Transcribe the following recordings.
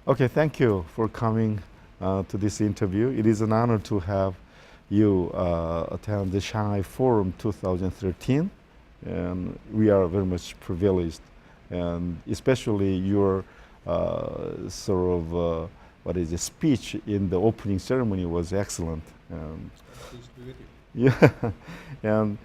Okay, thank you for coming to this interview. It is an honor to have you attend the Shanghai Forum 2013, and we are very much privileged, and especially your what is it, speech in the opening ceremony was excellent. Pleased to be with you. Yeah, and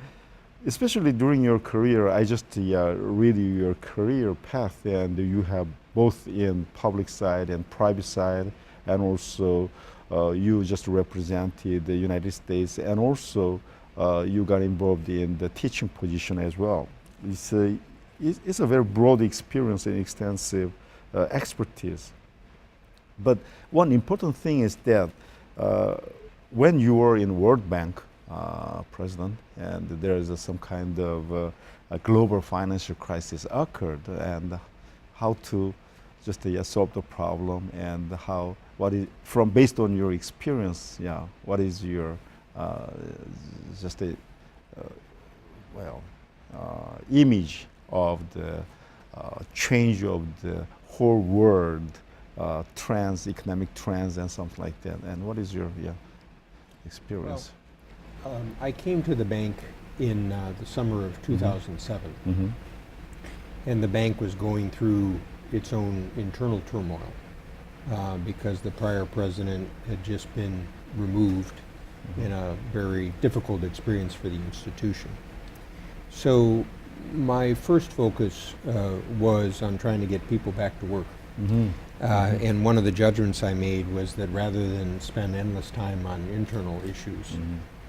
especially during your career, I just read your career path, and you have both in public side and private side, and also you just represented the United States, and also you got involved in the teaching position as well. It's a very broad experience and extensive expertise. But one important thing is that when you were in World Bank president, and there is some kind of a global financial crisis occurred, and how to just solve the problem, and based on your experience, what is your image of the change of the whole world trends, economic trends, and something like that, and what is your experience? Well, I came to the bank in the summer of 2007, Mm-hmm. and the bank was going through its own internal turmoil because the prior president had just been removed in a very difficult experience for the institution. So my first focus was on trying to get people back to work. Mm-hmm. And one of the judgments I made was that rather than spend endless time on internal issues,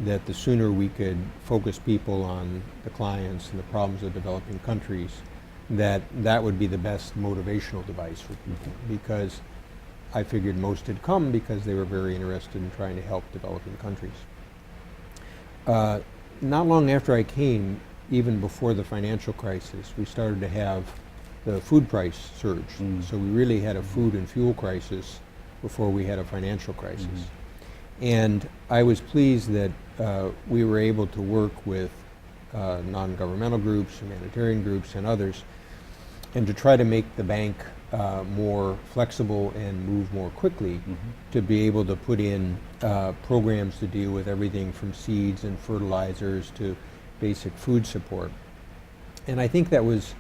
that the sooner we could focus people on the clients and the problems of developing countries, that would be the best motivational device for people, because I figured most had come because they were very interested in trying to help developing countries. Not long after I came, even before the financial crisis, we started to have the food price surge. So we really had a food and fuel crisis before we had a financial crisis. And I was pleased that we were able to work with non-governmental groups, humanitarian groups, and others, and to try to make the bank more flexible and move more quickly to be able to put in programs to deal with everything from seeds and fertilizers to basic food support. And I think that was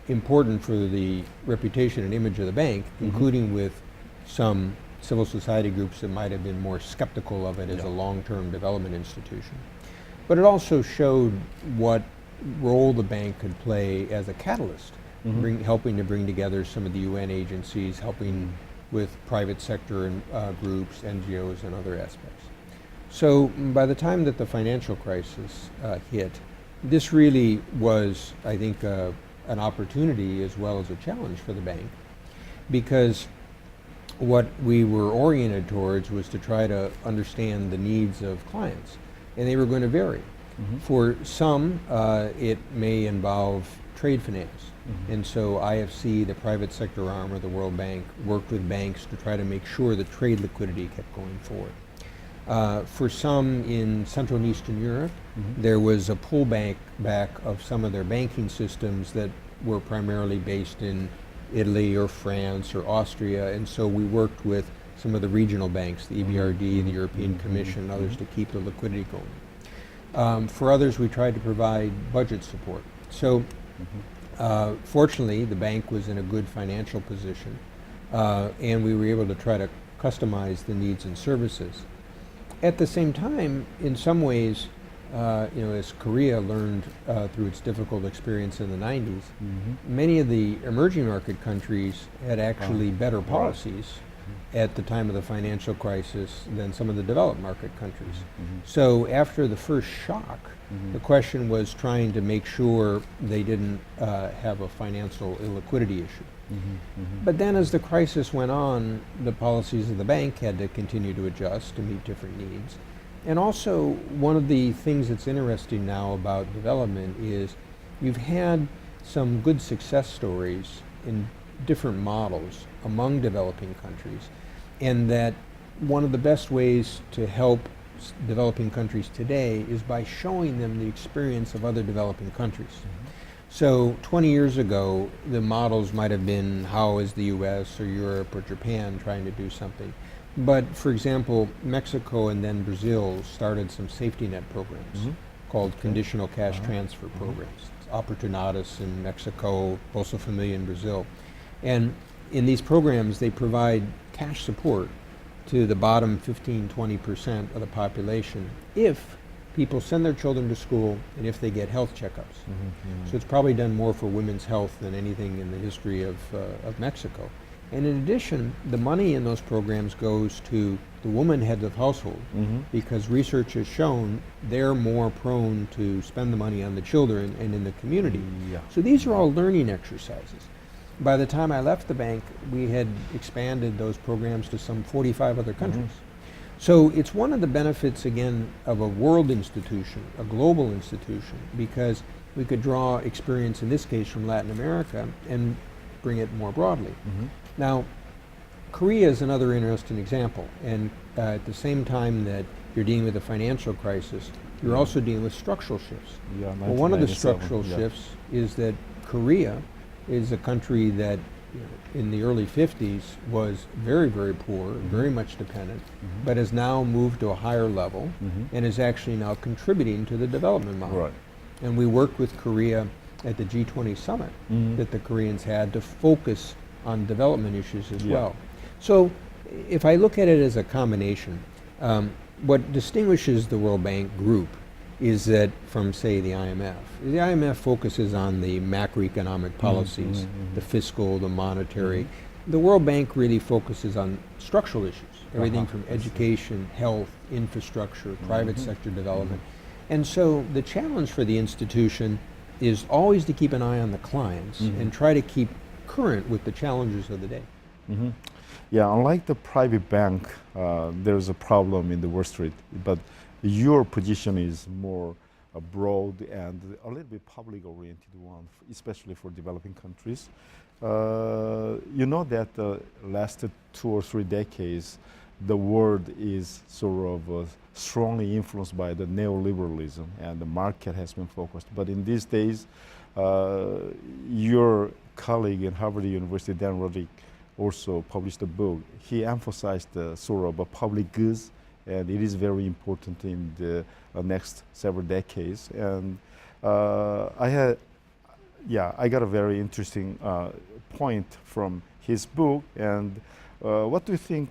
important for the reputation and image of the bank, including with some civil society groups that might have been more skeptical of it as a long-term development institution. But it also showed what role the bank could play as a catalyst, helping to bring together some of the UN agencies, helping with private sector and groups, NGOs, and other aspects. So by the time that the financial crisis hit, this really was, I think, an opportunity as well as a challenge for the bank, because what we were oriented towards was to try to understand the needs of clients, and they were going to vary. For some, it may involve trade finance, and so IFC, the private sector arm of the World Bank, worked with banks to try to make sure that trade liquidity kept going forward. For some in Central and Eastern Europe, there was a pullback of some of their banking systems that were primarily based in Italy or France or Austria, and so we worked with some of the regional banks, the EBRD, the European Commission, and others to keep the liquidity going. For others, we tried to provide budget support. So fortunately, the bank was in a good financial position, and we were able to try to customize the needs and services. At the same time, in some ways, as Korea learned through its difficult experience in the 90s, many of the emerging market countries had actually better policies at the time of the financial crisis than some of the developed market countries. So after the first shock, the question was trying to make sure they didn't have a financial illiquidity issue. But then as the crisis went on, the policies of the bank had to continue to adjust to meet different needs. And also, one of the things that's interesting now about development is you've had some good success stories in different models among developing countries, and that one of the best ways to help developing countries today is by showing them the experience of other developing countries. So 20 years ago, the models might have been how is the US or Europe or Japan trying to do something. But for example, Mexico and then Brazil started some safety net programs called conditional cash transfer programs. Oportunidades in Mexico, Bolsa Familia in Brazil. And in these programs, they provide cash support to the bottom 15-20% of the population if people send their children to school and if they get health checkups. So it's probably done more for women's health than anything in the history of Mexico. And in addition, the money in those programs goes to the woman heads of household because research has shown they're more prone to spend the money on the children and in the community. So these are all learning exercises. By the time I left the bank, we had expanded those programs to some 45 other countries. So it's one of the benefits, again, of a world institution, a global institution, because we could draw experience, in this case, from Latin America and bring it more broadly. Now, Korea is another interesting example, and at the same time that you're dealing with a financial crisis, you're also dealing with structural shifts. Well, one of the structural shifts is that Korea is a country that in the early 50s was very, very poor, very much dependent, but has now moved to a higher level and is actually now contributing to the development model. And we worked with Korea at the G20 summit that the Koreans had to focus on development issues as well. So if I look at it as a combination, what distinguishes the World Bank group is that from, say, the IMF focuses on the macroeconomic policies, the fiscal, the monetary. The World Bank really focuses on structural issues, everything from education, health, infrastructure, private sector development. And so the challenge for the institution is always to keep an eye on the clients and try to keep current with the challenges of the day. Yeah, unlike the private bank, there's a problem in the Wall Street, but your position is more broad and a little bit public-oriented one, especially for developing countries. You know that the last 2 or 3 decades, the world is sort of strongly influenced by the neoliberalism, and the market has been focused. But in these days, your colleague in Harvard University, Dan Roddick, also published a book. He emphasized the sort of public goods, and it is very important in the next several decades. And I got a very interesting point from his book. And what do you think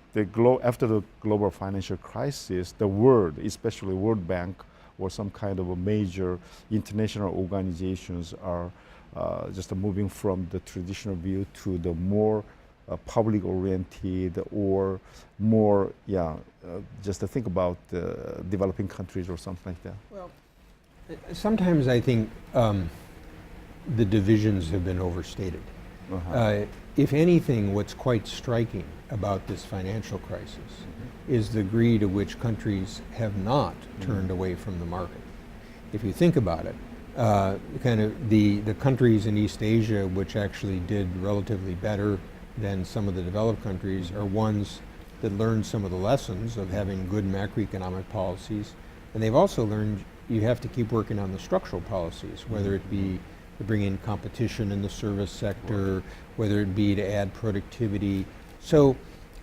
after the global financial crisis, the world, especially World Bank or some kind of a major international organizations are just moving from the traditional view to the more public-oriented or more, just to think about developing countries or something like that? Well, sometimes I think the divisions have been overstated. If anything, what's quite striking about this financial crisis is the degree to which countries have not turned away from the market. If you think about it, kind of the countries in East Asia which actually did relatively better than some of the developed countries are ones that learned some of the lessons of having good macroeconomic policies. And they've also learned you have to keep working on the structural policies, whether it be to bring in competition in the service sector, whether it be to add productivity. So,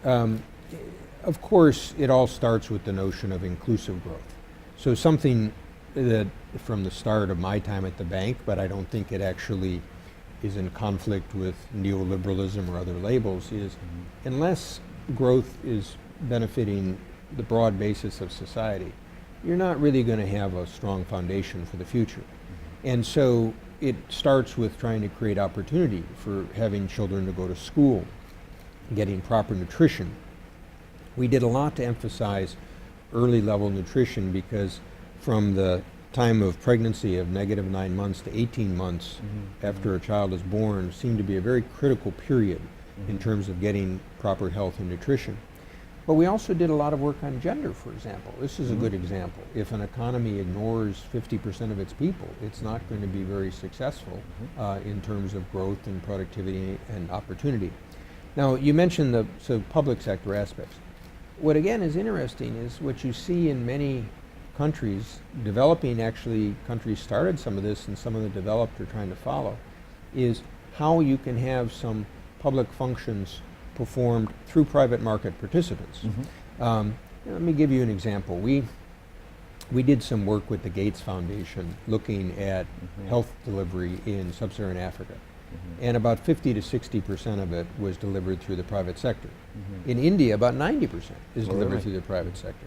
of course, it all starts with the notion of inclusive growth. So something that from the start of my time at the bank, but I don't think it actually is in conflict with neoliberalism or other labels, is unless growth is benefiting the broad basis of society, you're not really going to have a strong foundation for the future. And so it starts with trying to create opportunity for having children to go to school, getting proper nutrition. We did a lot to emphasize early level nutrition because from the time of pregnancy of -9 months to 18 months after a child is born seemed to be a very critical period in terms of getting proper health and nutrition. But we also did a lot of work on gender, for example. This is a good example. If an economy ignores 50% of its people, it's not going to be very successful in terms of growth and productivity and opportunity. Now, you mentioned the public sector aspects. What again is interesting is what you see in many countries, developing actually countries started some of this and some of the developed are trying to follow, is how you can have some public functions performed through private market participants. Let me give you an example. We did some work with the Gates Foundation looking at health delivery in sub-Saharan Africa. And about 50 to 60% of it was delivered through the private sector. In India, about 90% is delivered through the private sector.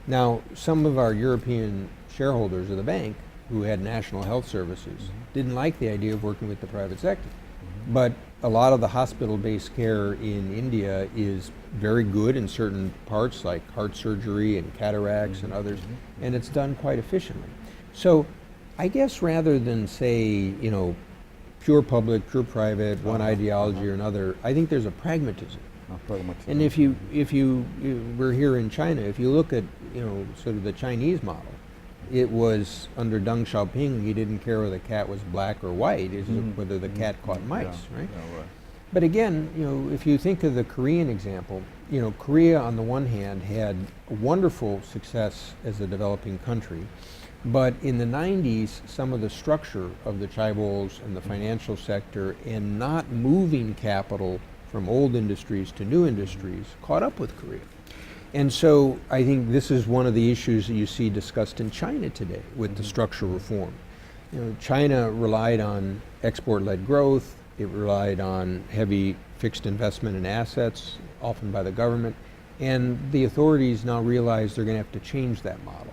Now, some of our European shareholders of the bank who had national health services didn't like the idea of working with the private sector. But a lot of the hospital-based care in India is very good in certain parts like heart surgery and cataracts and others, and it's done quite efficiently. So I guess rather than say, pure public, pure private, one ideology or another, I think there's a pragmatism. And if we're here in China, if you look at sort of the Chinese model, it was under Deng Xiaoping. He didn't care whether the cat was black or white, it's whether the cat caught mice, right? But again, if you think of the Korean example, Korea on the one hand had wonderful success as a developing country, but in the 90s, some of the structure of the chaebols and the financial sector and not moving capital from old industries to new industries caught up with Korea. And so I think this is one of the issues that you see discussed in China today with the structural reform. China relied on export-led growth. It relied on heavy fixed investment in assets, often by the government. And the authorities now realize they're going to have to change that model.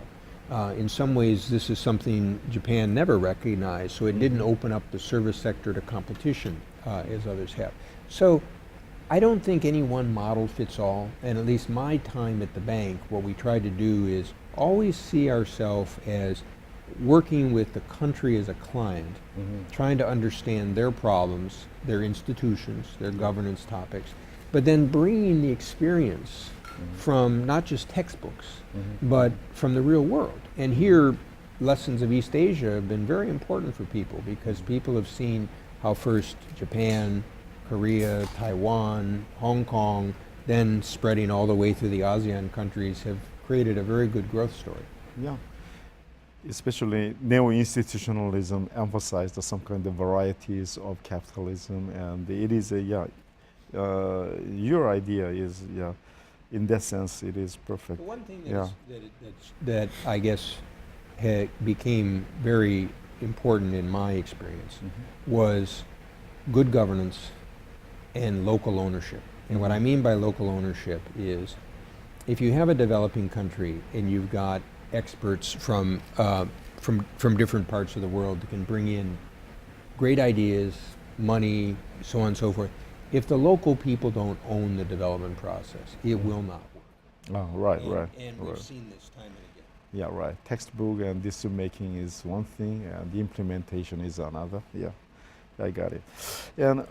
In some ways, this is something Japan never recognized, so it didn't open up the service sector to competition as others have. So I don't think any one model fits all, and at least my time at the bank, what we try to do is always see ourselves as working with the country as a client, trying to understand their problems, their institutions, their governance topics, but then bringing the experience from not just textbooks, but from the real world. And here, lessons of East Asia have been very important for people because people have seen how first Japan, Korea, Taiwan, Hong Kong, then spreading all the way through the ASEAN countries have created a very good growth story. Yeah. Especially neo-institutionalism emphasized some kind of varieties of capitalism, and it is your idea is, in that sense, it is perfect. The one thing that I guess became very important in my experience was good governance and local ownership. And what I mean by local ownership is if you have a developing country and you've got experts from different parts of the world that can bring in great ideas, money, so on and so forth, if the local people don't own the development process, it will not work. Oh, right. And we've seen this time and again. Yeah, right. Textbook and decision making is one thing, and the implementation is another. Yeah, I got it. And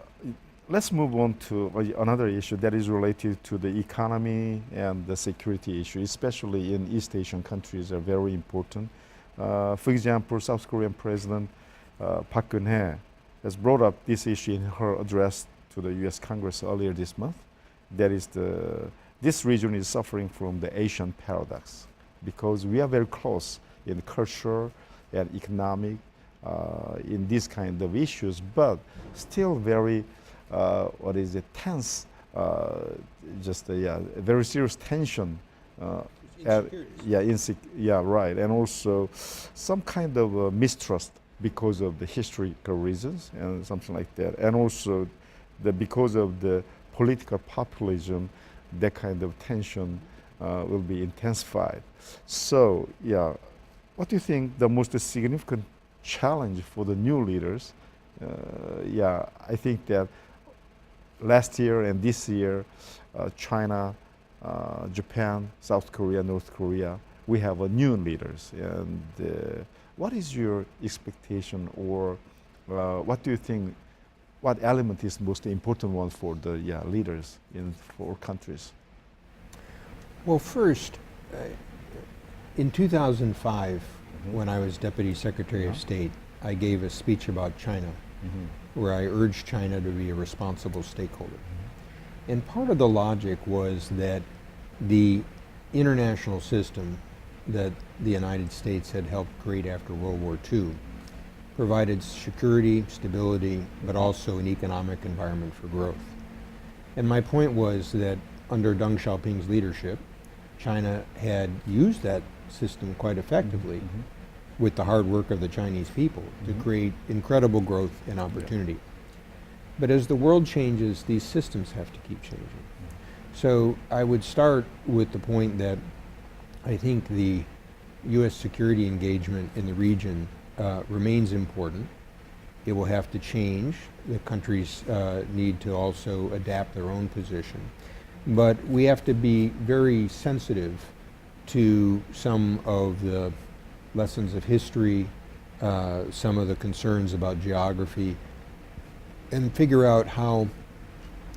let's move on to another issue that is related to the economy and the security issue, especially in East Asian countries are very important. For example, South Korean President Park Geun-hye has brought up this issue in her address to the U.S. Congress earlier this month. That is this region is suffering from the Asian paradox because we are very close in culture and economic in these kind of issues, but still very tense, very serious tension. Right, and also some kind of mistrust because of the historical reasons and something like that, and also because of the political populism, that kind of tension will be intensified. So, what do you think the most significant challenge for the new leaders? I think that last year and this year, China, Japan, South Korea, North Korea, we have new leaders. And what is your expectation, or what do you think? What element is most important one for the leaders in 4 countries? Well, first, in 2005, when I was Deputy Secretary of State, I gave a speech about China, where I urged China to be a responsible stakeholder. And part of the logic was that the international system that the United States had helped create after World War II provided security, stability, but also an economic environment for growth. And my point was that under Deng Xiaoping's leadership, China had used that system quite effectively with the hard work of the Chinese people to create incredible growth and opportunity. But as the world changes, these systems have to keep changing. So I would start with the point that I think the U.S. security engagement in the region remains important. It will have to change. The countries need to also adapt their own position. But we have to be very sensitive to some of the lessons of history, some of the concerns about geography, and figure out how,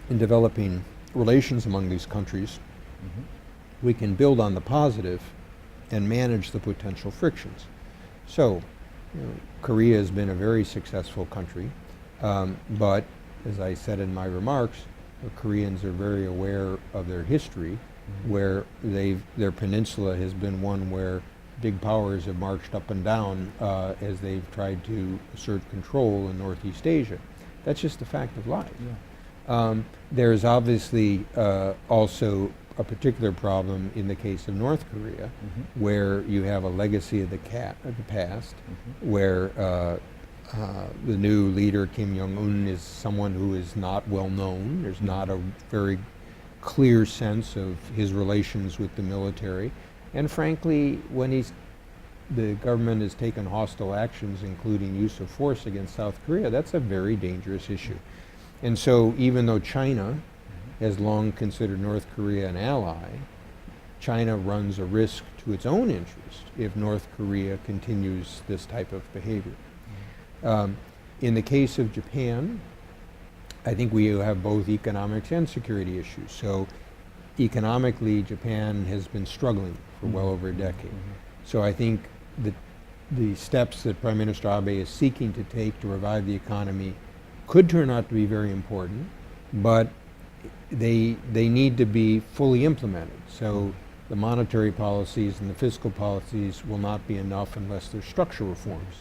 in developing relations among these countries, we can build on the positive and manage the potential frictions. So, Korea has been a very successful country, but as I said in my remarks, the Koreans are very aware of their history, where their peninsula has been one where big powers have marched up and down as they've tried to assert control in Northeast Asia. That's just the fact of life. There's obviously also a particular problem in the case of North Korea, where you have a legacy of the past, where the new leader, Kim Jong-un, is someone who is not well known. There's not a very clear sense of his relations with the military. And frankly, when the government has taken hostile actions, including use of force against South Korea, that's a very dangerous issue. And so even though China has long considered North Korea an ally, China runs a risk to its own interest if North Korea continues this type of behavior. In the case of Japan, I think we have both economics and security issues. So economically, Japan has been struggling for well over a decade. So I think the steps that Prime Minister Abe is seeking to take to revive the economy could turn out to be very important, but they need to be fully implemented. So the monetary policies and the fiscal policies will not be enough unless there's structural reforms.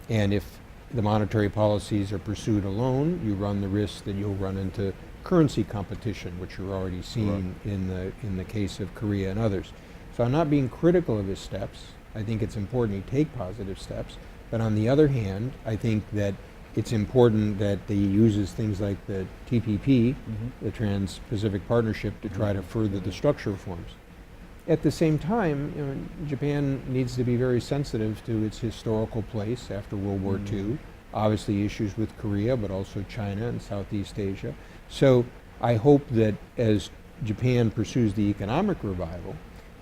And if the monetary policies are pursued alone, you run the risk that you'll run into currency competition, which you're already seeing in the case of Korea and others. So I'm not being critical of his steps. I think it's important he take positive steps. But on the other hand, I think that it's important that he uses things like the TPP, the Trans-Pacific Partnership, to try to further the structural reforms. At the same time, Japan needs to be very sensitive to its historical place after World War II. Obviously issues with Korea, but also China and Southeast Asia. So I hope that as Japan pursues the economic revival,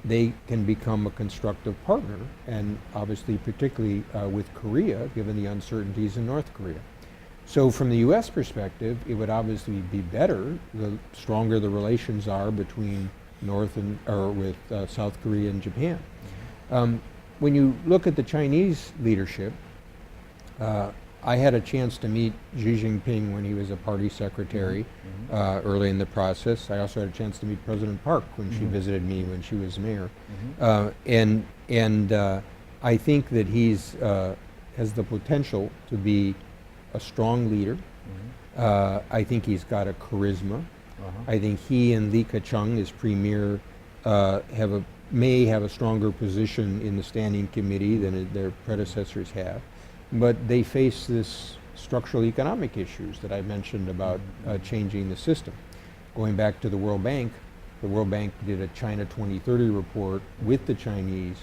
they can become a constructive partner, and obviously particularly with Korea, given the uncertainties in North Korea. So from the U.S. perspective, it would obviously be better the stronger the relations are between South Korea and Japan. When you look at the Chinese leadership, I had a chance to meet Xi Jinping when he was a party secretary early in the process. I also had a chance to meet President Park when she visited me when she was mayor. And I think that he's has the potential to be a strong leader. I think he's got a charisma. I think he and Li Keqiang, as premier, may have a stronger position in the standing committee than their predecessors have. But they face this structural economic issues that I mentioned about changing the system. Going back to the World Bank did a China 2030 report with the Chinese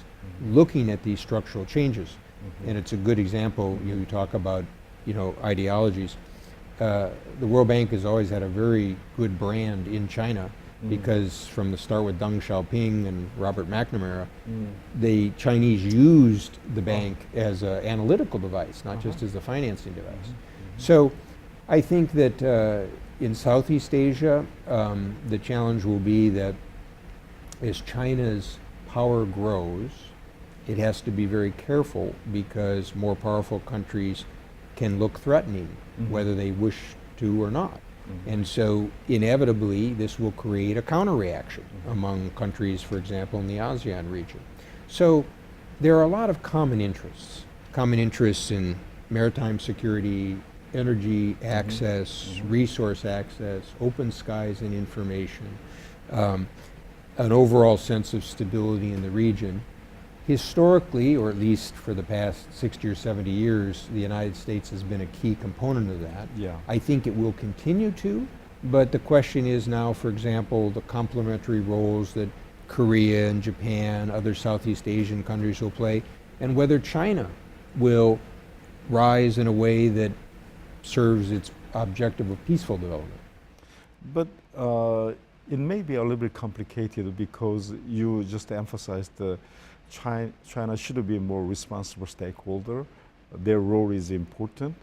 looking at these structural changes. And it's a good example. You talk about ideologies. The World Bank has always had a very good brand in China because from the start with Deng Xiaoping and Robert McNamara, the Chinese used the bank as an analytical device, not just as a financing device. So I think that in Southeast Asia, the challenge will be that as China's power grows, it has to be very careful because more powerful countries can look threatening, whether they wish to or not. And so inevitably this will create a counter-reaction among countries, for example, in the ASEAN region. So there are a lot of common interests in maritime security, energy access, resource access, open skies and information, an overall sense of stability in the region. Historically, or at least for the past 60 or 70 years, the United States has been a key component of that. Yeah. I think it will continue to, but the question is now, for example, the complementary roles that Korea and Japan, other Southeast Asian countries will play, and whether China will rise in a way that serves its objective of peaceful development. But it may be a little bit complicated because you just emphasized China should be a more responsible stakeholder. Their role is important.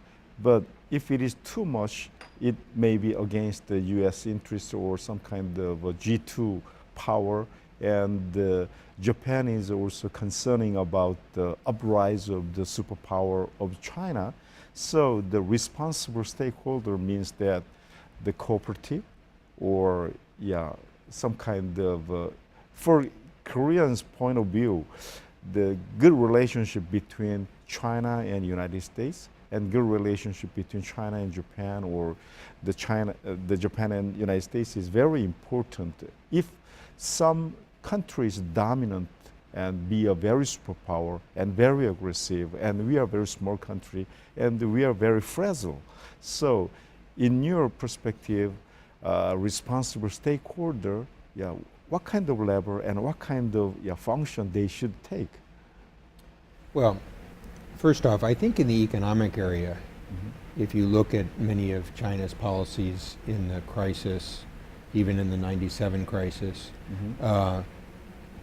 But if it is too much, it may be against the U.S. interest or some kind of a G2 power. And Japan is also concerning about the uprise of the superpower of China. So the responsible stakeholder means that the cooperative or some kind of, for Koreans' point of view, the good relationship between China and United States and good relationship between China and Japan or the Japan and United States is very important. If some country is dominant and be a very superpower and very aggressive, and we are a very small country and we are very fragile. So in your perspective, responsible stakeholder, what kind of level and what kind of function they should take? Well, first off, I think in the economic area, if you look at many of China's policies in the crisis, even in the 97 crisis,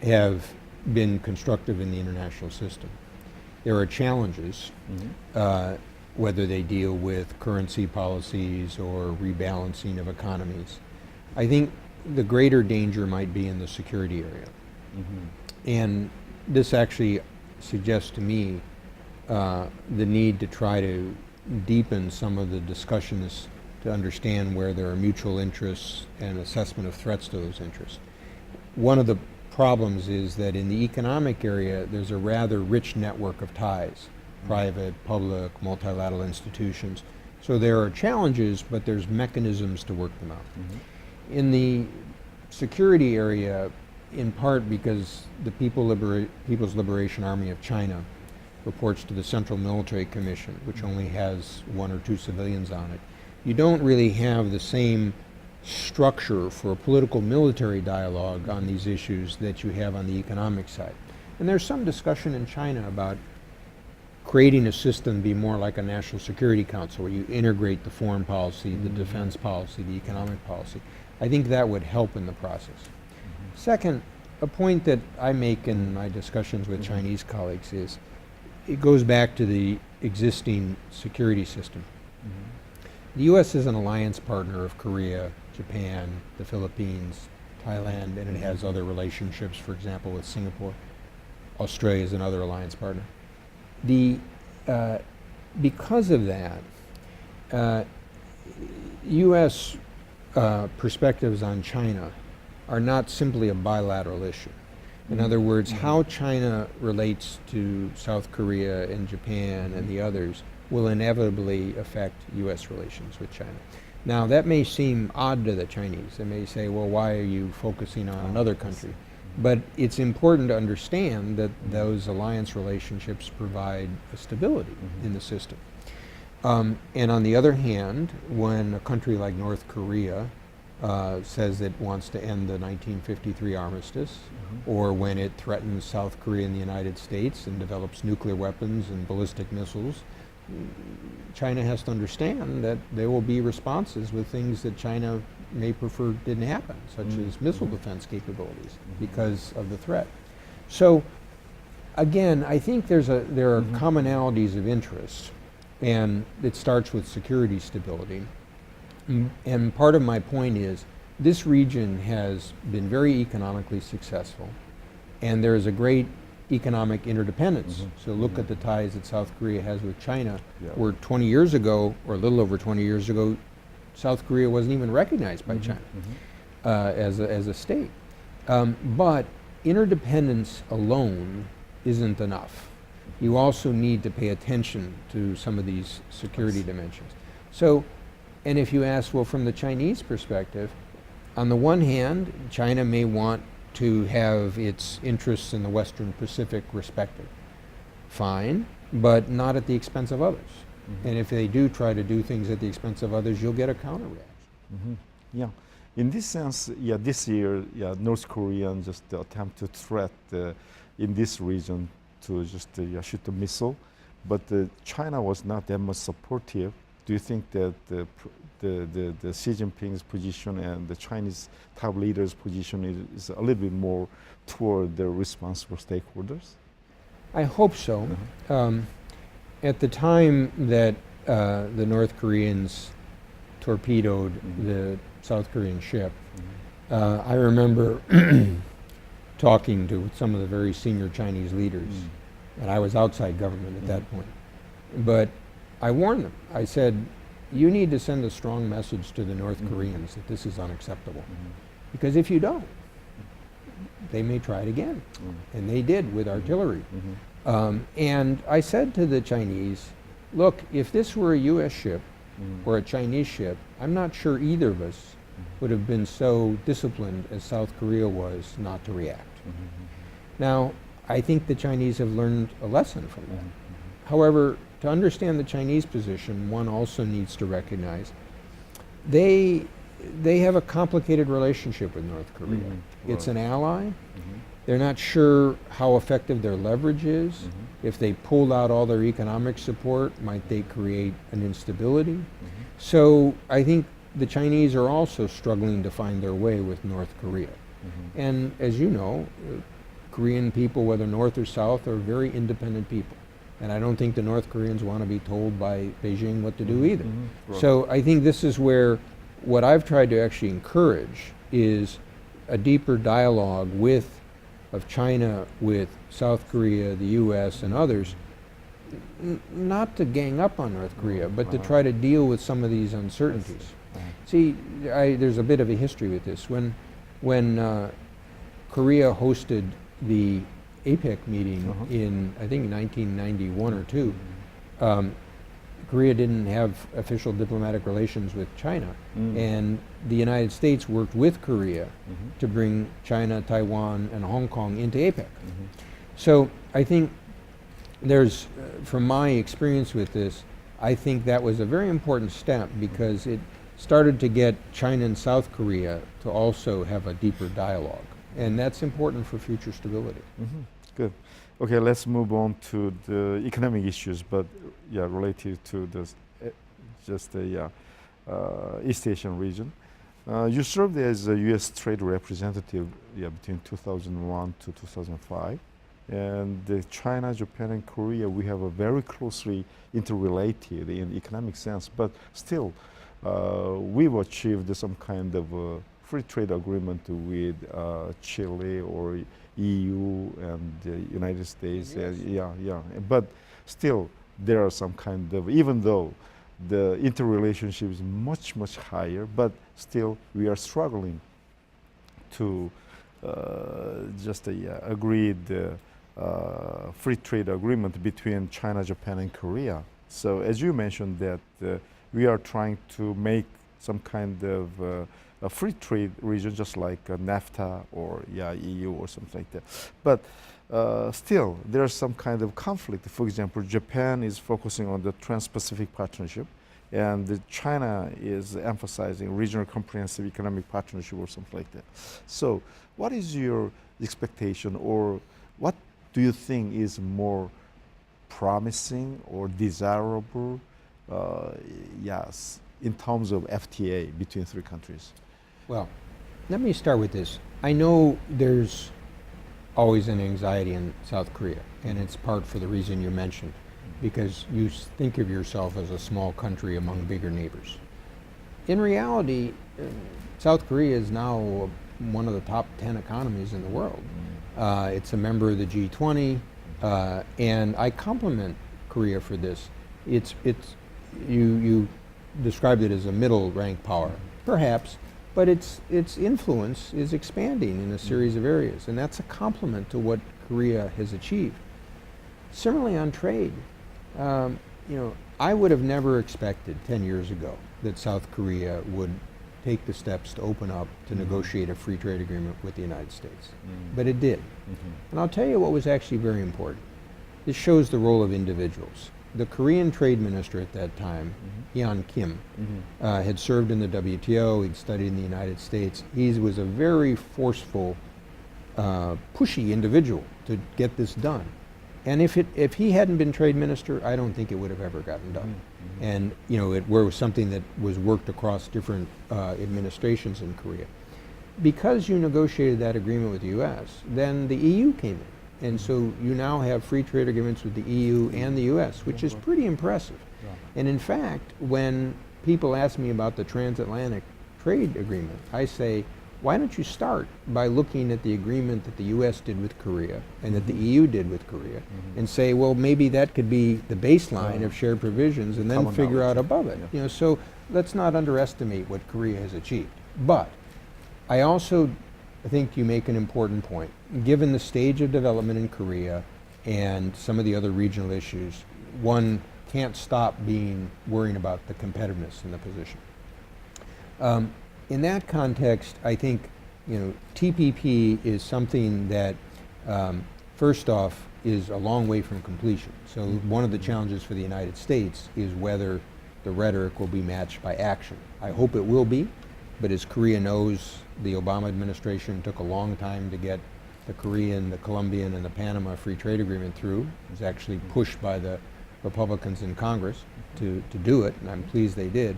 have been constructive in the international system. There are challenges, whether they deal with currency policies or rebalancing of economies. I think the greater danger might be in the security area. And this actually suggests to me the need to try to deepen some of the discussions to understand where there are mutual interests and assessment of threats to those interests. One of the problems is that in the economic area, there's a rather rich network of ties, private, public, multilateral institutions. So there are challenges, but there's mechanisms to work them out. In the security area, in part because the People's Liberation Army of China reports to the Central Military Commission, which only has 1 or 2 civilians on it, you don't really have the same structure for a political military dialogue on these issues that you have on the economic side. And there's some discussion in China about creating a system be more like a national security council where you integrate the foreign policy, the defense policy, the economic policy. I think that would help in the process. Second, a point that I make in my discussions with Chinese colleagues is it goes back to the existing security system. The U.S. is an alliance partner of Korea, Japan, the Philippines, Thailand, and it has other relationships, for example, with Singapore. Australia is another alliance partner. Because of that, U.S. Perspectives on China are not simply a bilateral issue. In other words, how China relates to South Korea and Japan and the others will inevitably affect U.S. relations with China. Now, that may seem odd to the Chinese. They may say, well, why are you focusing on another country? But it's important to understand that those alliance relationships provide a stability in the system. And on the other hand, when a country like North Korea says it wants to end the 1953 armistice, or when it threatens South Korea and the United States and develops nuclear weapons and ballistic missiles, China has to understand that there will be responses with things that China may prefer didn't happen, such as missile defense capabilities because of the threat. So again, I think there are commonalities of interest, and it starts with security stability. And part of my point is this region has been very economically successful, and there is a great economic interdependence. So look at the ties that South Korea has with China, where 20 years ago, or a little over 20 years ago, South Korea wasn't even recognized by China as a state. But interdependence alone isn't enough. You also need to pay attention to some of these security dimensions. So, and if you ask, well, from the Chinese perspective, on the one hand, China may want to have its interests in the Western Pacific respected. Fine, but not at the expense of others. And if they do try to do things at the expense of others, you'll get a counter-reaction. Yeah. In this sense, yeah, this year, yeah, North Korea just attempt to threat in this region to just shoot a missile, but China was not that much supportive. Do you think that the Xi Jinping's position and the Chinese top leaders' position is a little bit more toward the responsible stakeholders? I hope so. At the time that the North Koreans torpedoed the South Korean ship, I remember talking to some of the very senior Chinese leaders, and I was outside government at that point. But I warned them. I said, you need to send a strong message to the North Koreans that this is unacceptable. Because if you don't, they may try it again. And they did with artillery. And I said to the Chinese, look, if this were a US ship or a Chinese ship, I'm not sure either of us would have been so disciplined as South Korea was not to react. Now, I think the Chinese have learned a lesson from that. However, to understand the Chinese position, one also needs to recognize they have a complicated relationship with North Korea. It's an ally. They're not sure how effective their leverage is. If they pulled out all their economic support, might they create an instability? So I think the Chinese are also struggling to find their way with North Korea. And as you know, Korean people, whether North or South, are very independent people. And I don't think the North Koreans want to be told by Beijing what to do either. So I think this is where what I've tried to actually encourage is a deeper dialogue of China with South Korea, the US, and others, not to gang up on North Korea, but to try to deal with some of these uncertainties. See, there's a bit of a history with this. When Korea hosted the APEC meeting in, I think, 1991 or 2, Korea didn't have official diplomatic relations with China, and the United States worked with Korea to bring China, Taiwan, and Hong Kong into APEC. So I think there's, from my experience with this, I think that was a very important step because it started to get China and South Korea to also have a deeper dialogue, and that's important for future stability. Good. Okay, let's move on to the economic issues, but yeah, related to this, just the East Asian region. You served as a U.S. trade representative between 2001 to 2005. And China, Japan, and Korea, we have a very closely interrelated in economic sense, but still, we've achieved some kind of free trade agreement with Chile or EU and the United States. But still, there are some kind of, even though the interrelationship is much, much higher, but still we are struggling to just agreed free trade agreement between China, Japan, and Korea. So as you mentioned that we are trying to make some kind of a free trade region, just like NAFTA or EU or something like that. But still, there's some kind of conflict. For example, Japan is focusing on the Trans-Pacific Partnership, and China is emphasizing regional comprehensive economic partnership or something like that. So what is your expectation, or what do you think is more promising or desirable, in terms of FTA between three countries? Well, let me start with this. I know there's always an anxiety in South Korea, and it's part for the reason you mentioned, because you think of yourself as a small country among bigger neighbors. In reality, South Korea is now one of the top 10 economies in the world. It's a member of the G20, and I compliment Korea for this. You described it as a middle-ranked power, perhaps, but its influence is expanding in a series of areas, and that's a complement to what Korea has achieved. Similarly on trade, I would have never expected 10 years ago that South Korea would take the steps to open up to negotiate a free trade agreement with the United States. But it did. And I'll tell you what was actually very important. This shows the role of individuals. The Korean trade minister at that time, Hyun Kim, had served in the WTO, he'd studied in the United States. He was a very forceful, pushy individual to get this done. And if he hadn't been trade minister, I don't think it would have ever gotten done. And it was something that was worked across different administrations in Korea. Because you negotiated that agreement with the U.S., then the EU came in. And so you now have free trade agreements with the EU and the U.S., which is pretty impressive. And in fact, when people ask me about the transatlantic trade agreement, I say, why don't you start by looking at the agreement that the U.S. did with Korea and that the EU did with Korea and say, well, maybe that could be the baseline of shared provisions and then figure out above it. So let's not underestimate what Korea has achieved. But I also think you make an important point. Given the stage of development in Korea and some of the other regional issues, one can't stop worrying about the competitiveness in the position. In that context, I think TPP is something that, first off, is a long way from completion. So one of the challenges for the United States is whether the rhetoric will be matched by action. I hope it will be, but as Korea knows, the Obama administration took a long time to get the Korean, the Colombian, and the Panama Free Trade Agreement through. It was actually pushed by the Republicans in Congress to do it, and I'm pleased they did.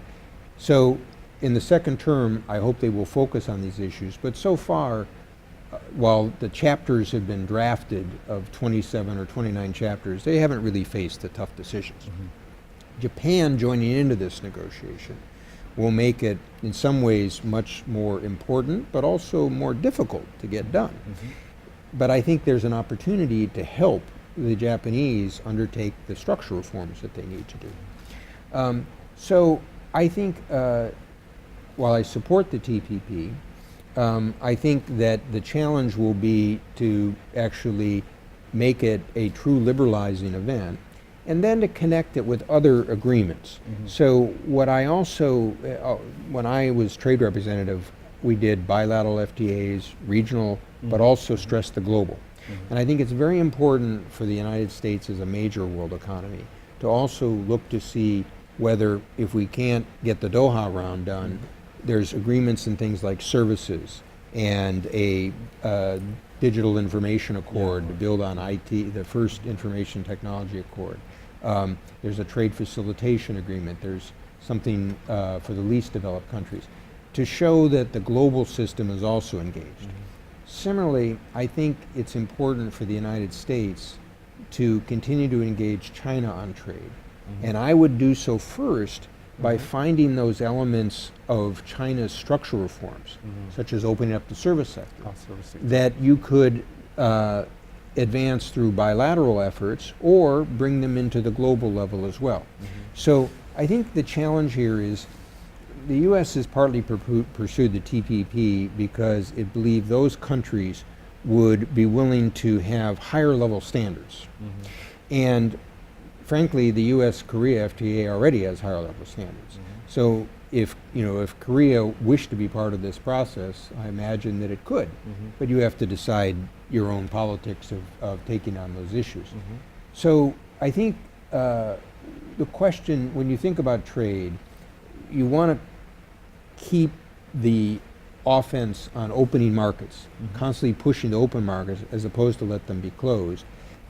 So in the second term, I hope they will focus on these issues, but so far, while the chapters have been drafted of 27 or 29 chapters, they haven't really faced the tough decisions. Japan joining into this negotiation will make it, in some ways, much more important, but also more difficult to get done. But I think there's an opportunity to help the Japanese undertake the structural reforms that they need to do. So I think, while I support the TPP, I think that the challenge will be to actually make it a true liberalizing event, and then to connect it with other agreements. So what I also, when I was trade representative, we did bilateral FTAs, regional, but also stressed the global. And I think it's very important for the United States as a major world economy to also look to see whether, if we can't get the Doha round done, there's agreements in things like services and a digital information accord to build on IT, the first information technology accord. There's a trade facilitation agreement. There's something for the least developed countries to show that the global system is also engaged. Similarly, I think it's important for the United States to continue to engage China on trade. And I would do so first by finding those elements of China's structural reforms, such as opening up the service sector, that you could advance through bilateral efforts or bring them into the global level as well. So I think the challenge here is the U.S. has partly pursued the TPP because it believed those countries would be willing to have higher level standards. And frankly, the U.S.-Korea FTA already has higher level standards. So if Korea wished to be part of this process, I imagine that it could. But you have to decide your own politics of taking on those issues. So I think the question, when you think about trade, you want to keep the offense on opening markets, constantly pushing to open markets as opposed to let them be closed.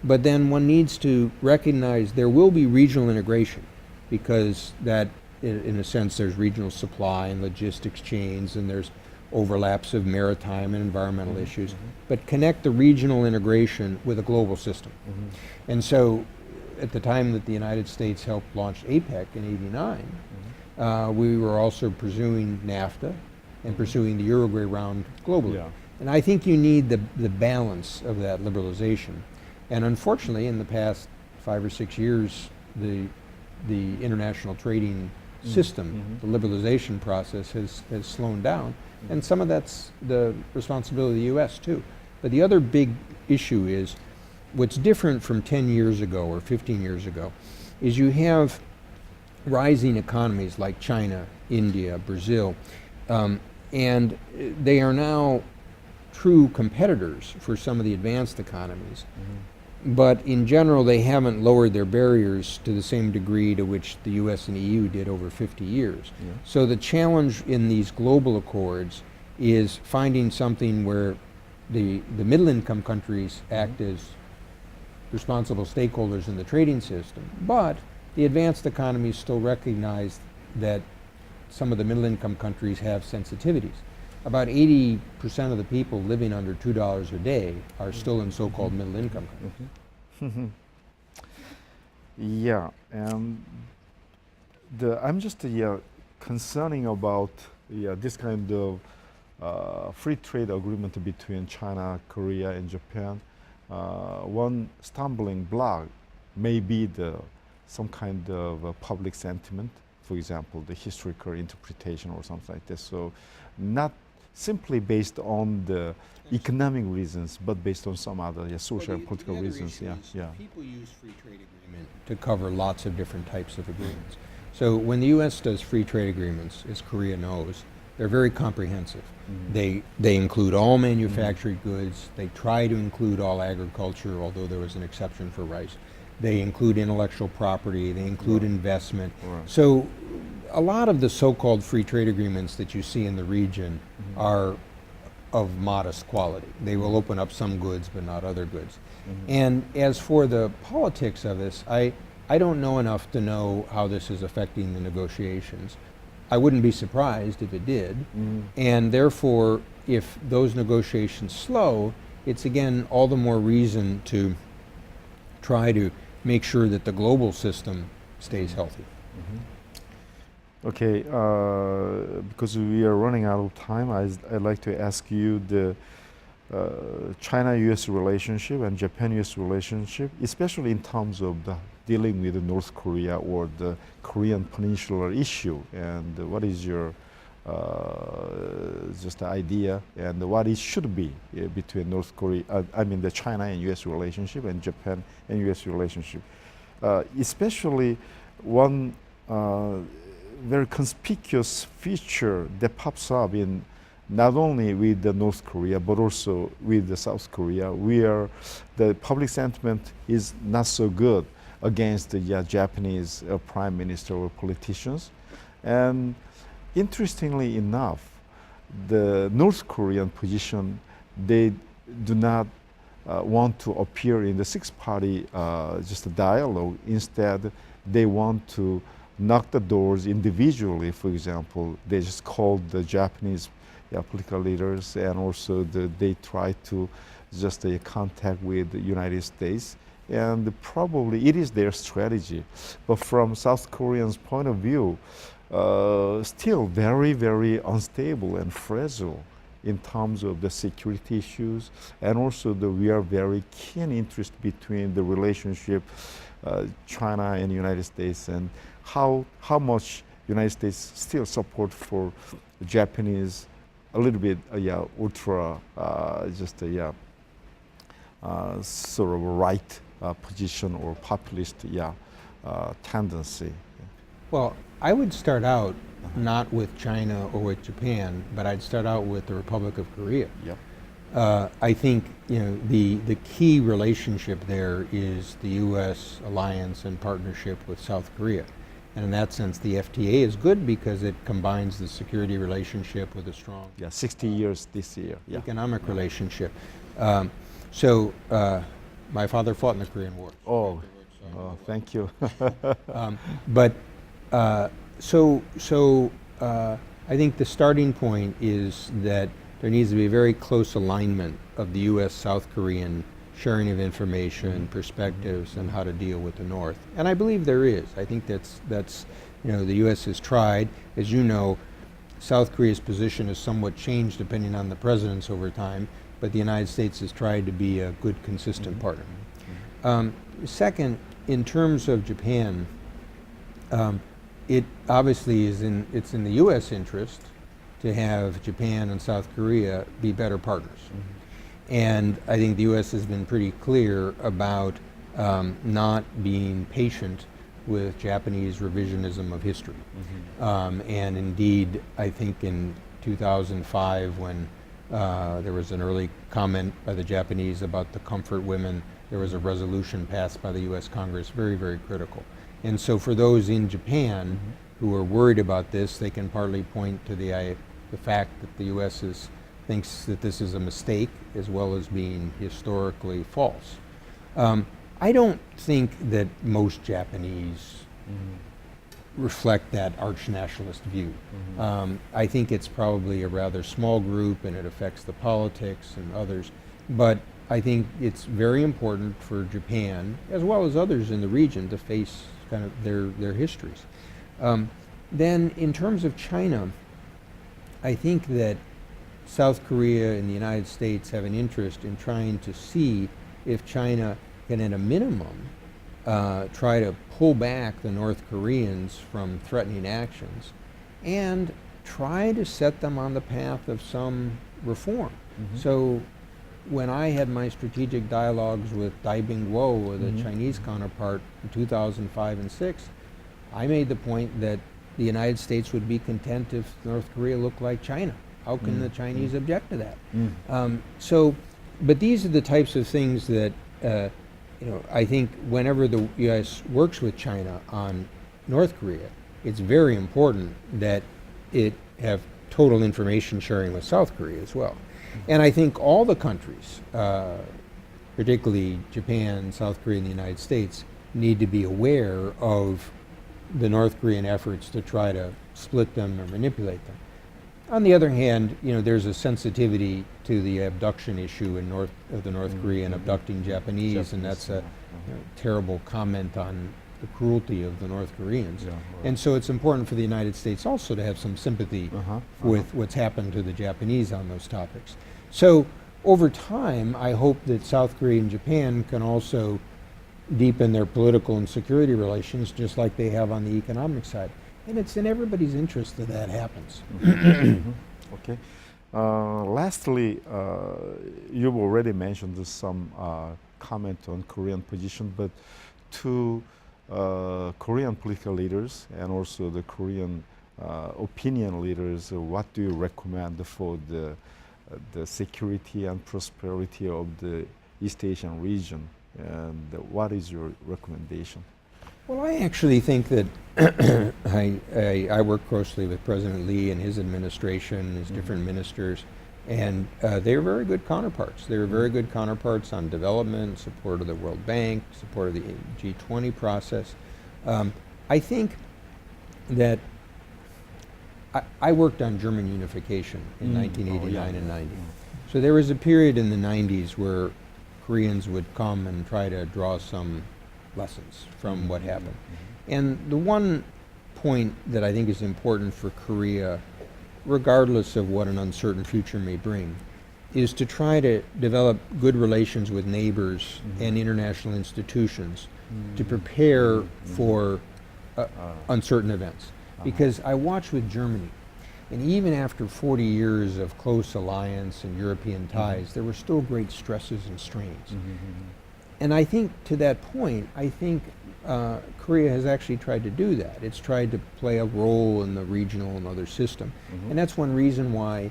But then one needs to recognize there will be regional integration, because that, in a sense, there's regional supply and logistics chains, and there's overlaps of maritime and environmental issues, but connect the regional integration with a global system. And so at the time that the United States helped launch APEC in '89, we were also pursuing NAFTA and pursuing the Uruguay round globally. And I think you need the balance of that liberalization. And unfortunately, in the past 5 or 6 years, the international trading system, the liberalization process has slowed down. And some of that's the responsibility of the U.S. too. But the other big issue is what's different from 10 years ago or 15 years ago is you have rising economies like China, India, Brazil, and they are now true competitors for some of the advanced economies. But in general, they haven't lowered their barriers to the same degree to which the US and EU did over 50 years. So the challenge in these global accords is finding something where the middle income countries act as responsible stakeholders in the trading system, but the advanced economies still recognize that some of the middle income countries have sensitivities. About 80% of the people living under $2 a day are still in so-called middle income countries. Yeah, and I'm just concerning about this kind of free trade agreement between China, Korea, and Japan. One stumbling block may be some kind of public sentiment, for example, the historical interpretation or something like this. So not simply based on the economic reasons, but based on some other social and political reasons. People use free trade agreement to cover lots of different types of agreements. So when the U.S. does free trade agreements, as Korea knows, they're very comprehensive. They include all manufactured goods. They try to include all agriculture, although there was an exception for rice. They include intellectual property. They include investment. So a lot of the so-called free trade agreements that you see in the region are of modest quality. They will open up some goods, but not other goods. And as for the politics of this, I don't know enough to know how this is affecting the negotiations. I wouldn't be surprised if it did. And therefore, if those negotiations slow, it's again all the more reason to try to make sure that the global system stays healthy. Okay, because we are running out of time, I'd like to ask you the China-U.S. relationship and Japan-U.S. relationship, especially in terms of dealing with North Korea or the Korean Peninsular issue. And what is your just idea and what it should be between North Korea, the China and U.S. relationship and Japan and U.S. relationship, especially one very conspicuous feature that pops up in not only with the North Korea but also with the South Korea, where the public sentiment is not so good against the Japanese prime minister or politicians. And interestingly enough, the North Korean position, they do not want to appear in the six-party just a dialogue. Instead, they want to knock the doors individually. For example, they just called the Japanese political leaders, and also they try to just contact with the United States. And probably it is their strategy. But from South Koreans' point of view, still very, very unstable and fragile in terms of the security issues, and also we are very keen interest between the relationship China and United States, and how much United States still support for Japanese a little bit ultra sort of right position or populist tendency. Well, I would start out not with China or with Japan, but I'd start out with the Republic of Korea. I think the key relationship there is the U.S. alliance and partnership with South Korea. And in that sense, the FTA is good because it combines the security relationship with a strong 60 years this year. Economic relationship. My father fought in the Korean War. Thank you. I think the starting point is that there needs to be a very close alignment of the U.S.-South Korean sharing of information, perspectives, and how to deal with the North. And I believe there is. I think that's the U.S. has tried. As you know, South Korea's position has somewhat changed depending on the presidents over time, but the United States has tried to be a good, consistent partner. Second, in terms of Japan, it obviously it's in the U.S. interest to have Japan and South Korea be better partners. And I think the U.S. has been pretty clear about not being patient with Japanese revisionism of history. And indeed, I think in 2005, when there was an early comment by the Japanese about the comfort women, there was a resolution passed by the U.S. Congress, very, very critical. And so for those in Japan who are worried about this, they can partly point to the fact that the U.S. thinks that this is a mistake, as well as being historically false. I don't think that most Japanese reflect that arch-nationalist view. I think it's probably a rather small group, and it affects the politics and others. But I think it's very important for Japan, as well as others in the region, to face kind of their histories. Then in terms of China, I think that South Korea and the United States have an interest in trying to see if China can, at a minimum, try to pull back the North Koreans from threatening actions and try to set them on the path of some reform. So when I had my strategic dialogues with Dai Bingguo, the Chinese counterpart, in 2005 and 6, I made the point that the United States would be content if North Korea looked like China. How can the Chinese object to that? But these are the types of things that I think whenever the U.S. works with China on North Korea, it's very important that it have total information sharing with South Korea as well. And I think all the countries, particularly Japan, South Korea, and the United States, need to be aware of the North Korean efforts to try to split them or manipulate them. On the other hand, there's a sensitivity to the abduction issue in the North Korean abducting Japanese, and that's a terrible comment on the cruelty of the North Koreans. And so it's important for the United States also to have some sympathy with what's happened to the Japanese on those topics. So over time, I hope that South Korea and Japan can also deepen their political and security relations, just like they have on the economic side. And it's in everybody's interest that that happens. Okay. Lastly, you've already mentioned some comment on Korean position, but to Korean political leaders and also the Korean opinion leaders, what do you recommend for the security and prosperity of the East Asian region? And what is your recommendation? Well, I actually think that I work closely with President Lee and his administration, his different ministers, and they're very good counterparts. They're very good counterparts on development, support of the World Bank, support of the G20 process. I think that I worked on German unification in 1989 and 90. So there was a period in the 90s where Koreans would come and try to draw some lessons from what happened. And the one point that I think is important for Korea, regardless of what an uncertain future may bring, is to try to develop good relations with neighbors and international institutions to prepare for uncertain events. Because I watch with Germany, and even after 40 years of close alliance and European ties, there were still great stresses and strains. And I think to that point, I think Korea has actually tried to do that. It's tried to play a role in the regional and other system. And that's one reason why,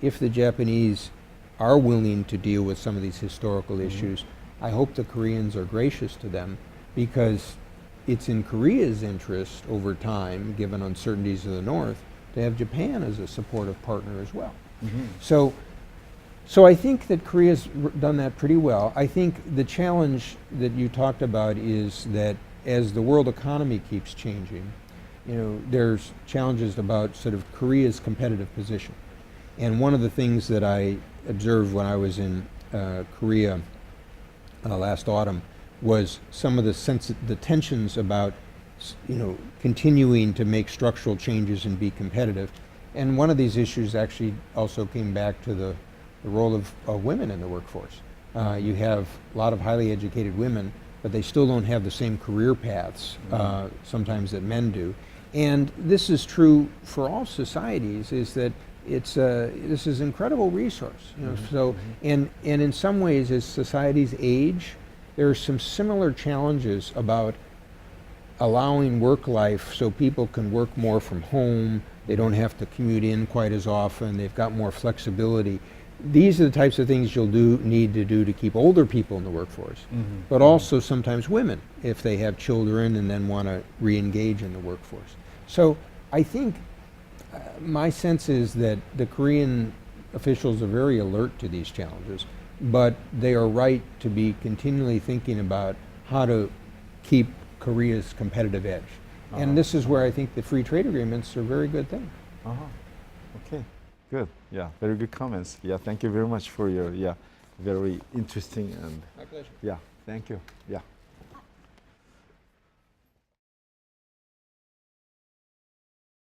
if the Japanese are willing to deal with some of these historical issues, I hope the Koreans are gracious to them, because it's in Korea's interest over time, given uncertainties of the North, to have Japan as a supportive partner as well. So I think that Korea's done that pretty well. I think the challenge that you talked about is that as the world economy keeps changing, there's challenges about sort of Korea's competitive position. And one of the things that I observed when I was in Korea last autumn was some of the tensions about continuing to make structural changes and be competitive. And one of these issues actually also came back to the role of women in the workforce. You have a lot of highly educated women, but they still don't have the same career paths sometimes that men do. And this is true for all societies, is that this is an incredible resource. You know, so and in some ways, as societies age, there are some similar challenges about allowing work life so people can work more from home. They don't have to commute in quite as often. They've got more flexibility. These are the types of things you'll need to do to keep older people in the workforce, but also sometimes women if they have children and then want to re-engage in the workforce. So I think my sense is that the Korean officials are very alert to these challenges, but they are right to be continually thinking about how to keep Korea's competitive edge. And this is where I think the free trade agreements are a very good thing. Okay, good. Yeah, very good comments. Yeah, thank you very much for your very interesting and My pleasure. yeah, thank you. Yeah.